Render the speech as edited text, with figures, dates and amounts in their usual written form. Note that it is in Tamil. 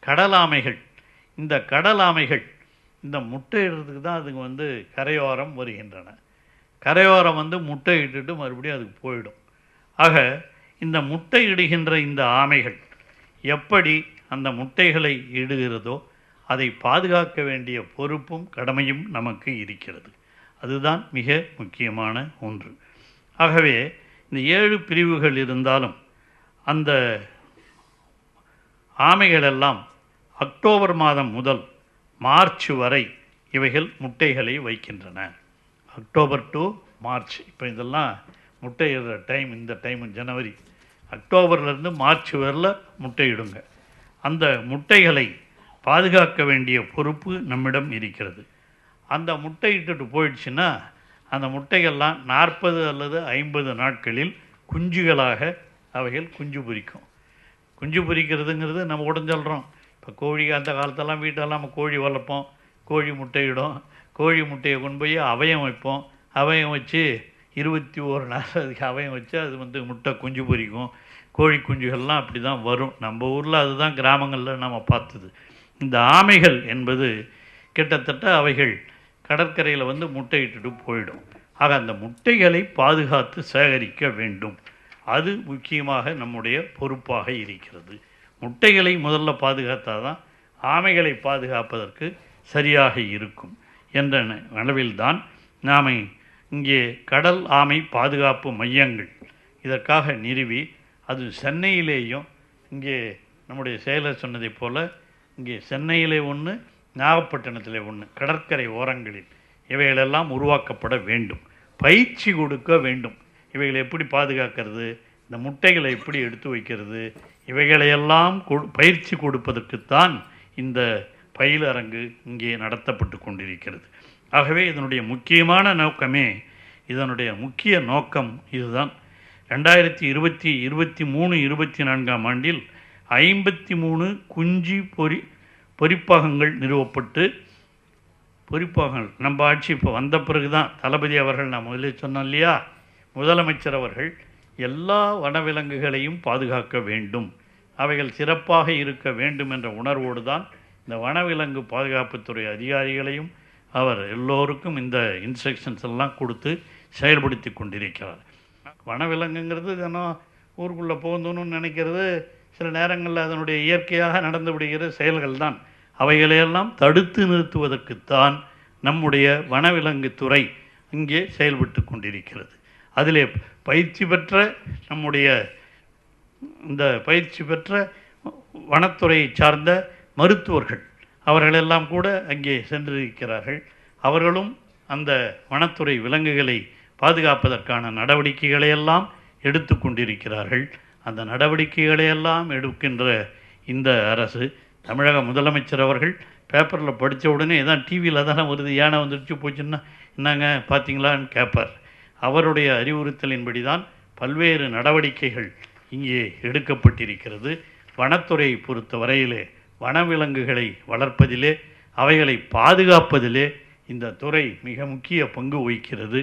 கடலாமைகள். இந்த கடலாமைகள் இந்த முட்டையிடுறதுக்கு தான் அதுங்க கரையோரம் வருகின்றன. கரையோரம் முட்டையிட்டுட்டு மறுபடியும் அதுக்கு போயிடும். ஆக இந்த முட்டையிடுகின்ற இந்த ஆமைகள் எப்படி அந்த முட்டைகளை இடுகிறதோ அதை பாதுகாக்க வேண்டிய பொறுப்பும் கடமையும் நமக்கு இருக்கிறது. அதுதான் மிக முக்கியமான ஒன்று. ஆகவே இந்த 7 பிரிவுகள் இருந்தாலும் அந்த ஆமைகளெல்லாம் அக்டோபர் மாதம் முதல் மார்ச் வரை இவைகள் முட்டைகளை வைக்கின்றன. October to March. இப்போ இதெல்லாம் முட்டையிடுற டைம். இந்த டைம் ஜனவரி, அக்டோபர்லேருந்து மார்ச் வரல முட்டையிடுங்க. அந்த முட்டைகளை பாதுகாக்க வேண்டிய பொறுப்பு நம்மிடம் இருக்கிறது. அந்த முட்டையிட்டுட்டு போயிடுச்சுன்னா அந்த முட்டைகள்லாம் 40 அல்லது 50 நாட்களில் குஞ்சுகளாக அவைகள் குஞ்சு பொரிக்கும். குஞ்சு பொரிக்கிறதுங்கிறது நம்ம உடனே சொல்கிறோம். இப்போ கோழி அந்த காலத்தெல்லாம் வீட்டெல்லாம் நம்ம கோழி வளர்ப்போம். கோழி முட்டையிடும். கோழி முட்டையை கொண்டு போய் அவயம் வைப்போம். அவயம் வச்சு 21 நாள் அதுக்கு அவயம் வச்சு அது முட்டை குஞ்சு பொரிக்கும். கோழி குஞ்சுகள்லாம் அப்படி தான் வரும். நம்ம ஊரில் அதுதான் கிராமங்களில் நம்ம பார்த்தது. இந்த ஆமைகள் என்பது கிட்டத்தட்ட அவைகள் கடற்கரையில் முட்டையிட்டுட்டு போயிடும். ஆக அந்த முட்டைகளை பாதுகாத்து சேகரிக்க வேண்டும். அது முக்கியமாக நம்முடைய பொறுப்பாக இருக்கிறது. முட்டைகளை முதல்ல பாதுகாத்தால் தான் ஆமைகளை பாதுகாப்பதற்கு சரியாக இருக்கும் என்ற அளவில்தான் நாம் இங்கே கடல் ஆமை பாதுகாப்பு மையங்கள் இதற்காக நிறுவி, அது சென்னையிலேயும் இங்கே நம்முடைய செயலர் சொன்னதைப் போல் இங்கே சென்னையிலே ஒன்று, நாகப்பட்டினத்தில் ஒன்று, கடற்கரை ஓரங்களில் இவைகளெல்லாம் உருவாக்கப்பட வேண்டும். பயிற்சி கொடுக்க வேண்டும். இவைகளை எப்படி பாதுகாக்கிறது, இந்த முட்டைகளை எப்படி எடுத்து வைக்கிறது, இவைகளையெல்லாம் பயிற்சி கொடுப்பதற்குத்தான் இந்த பயிலரங்கு இங்கே நடத்தப்பட்டு கொண்டிருக்கிறது. ஆகவே இதனுடைய முக்கியமான நோக்கமே, இதனுடைய முக்கிய நோக்கம் இதுதான். 2023-24 ஆண்டில் 53 குஞ்சு பொரிப்பகங்கள் நிறுவப்பட்டு, பொரிப்பகங்கள் நம்ம ஆட்சி இப்போ வந்த பிறகு தான் தளபதி அவர்கள், நான் முதலே சொன்னோம் இல்லையா, முதலமைச்சர் அவர்கள் எல்லா வனவிலங்குகளையும் பாதுகாக்க வேண்டும், அவைகள் சிறப்பாக இருக்க வேண்டும் என்ற உணர்வோடு தான் இந்த வனவிலங்கு பாதுகாப்புத்துறை அதிகாரிகளையும் அவர் எல்லோருக்கும் இந்த இன்ஸ்ட்ரக்ஷன்ஸ் எல்லாம் கொடுத்து செயல்படுத்தி கொண்டிருக்கிறார். வனவிலங்குங்கிறது தினம் ஊருக்குள்ளே போகணும்னு நினைக்கிறது சில நேரங்களில் அதனுடைய இயற்கையாக நடந்து விடுகிற செயல்கள் தான். அவைகளையெல்லாம் தடுத்து நிறுத்துவதற்குத்தான் நம்முடைய வனவிலங்கு துறை இங்கே செயல்பட்டு கொண்டிருக்கிறது. அதிலே பயிற்சி பெற்ற நம்முடைய இந்த பயிற்சி பெற்ற வனத்துறையை சார்ந்த மருத்துவர்கள் அவர்களெல்லாம் கூட அங்கே சென்றிருக்கிறார்கள். அவர்களும் அந்த வனத்துறை விலங்குகளை பாதுகாப்பதற்கான நடவடிக்கைகளையெல்லாம் எடுத்து கொண்டிருக்கிறார்கள். அந்த நடவடிக்கைகளையெல்லாம் எடுக்கின்ற இந்த அரசு, தமிழக முதலமைச்சர் அவர்கள் பேப்பரில் படித்த உடனே தான் டிவியில் தானே வருது, யானை வந்துடுச்சு போச்சுன்னா என்னங்க பார்த்தீங்களான்னு கேட்பார். அவருடைய அறிவுறுத்தலின்படி தான் பல்வேறு நடவடிக்கைகள் இங்கே எடுக்கப்பட்டிருக்கிறது. வனத்துறையை பொறுத்த வரையிலே வனவிலங்குகளை வளர்ப்பதிலே, அவைகளை பாதுகாப்பதிலே இந்த துறை மிக முக்கிய பங்கு வகிக்கிறது.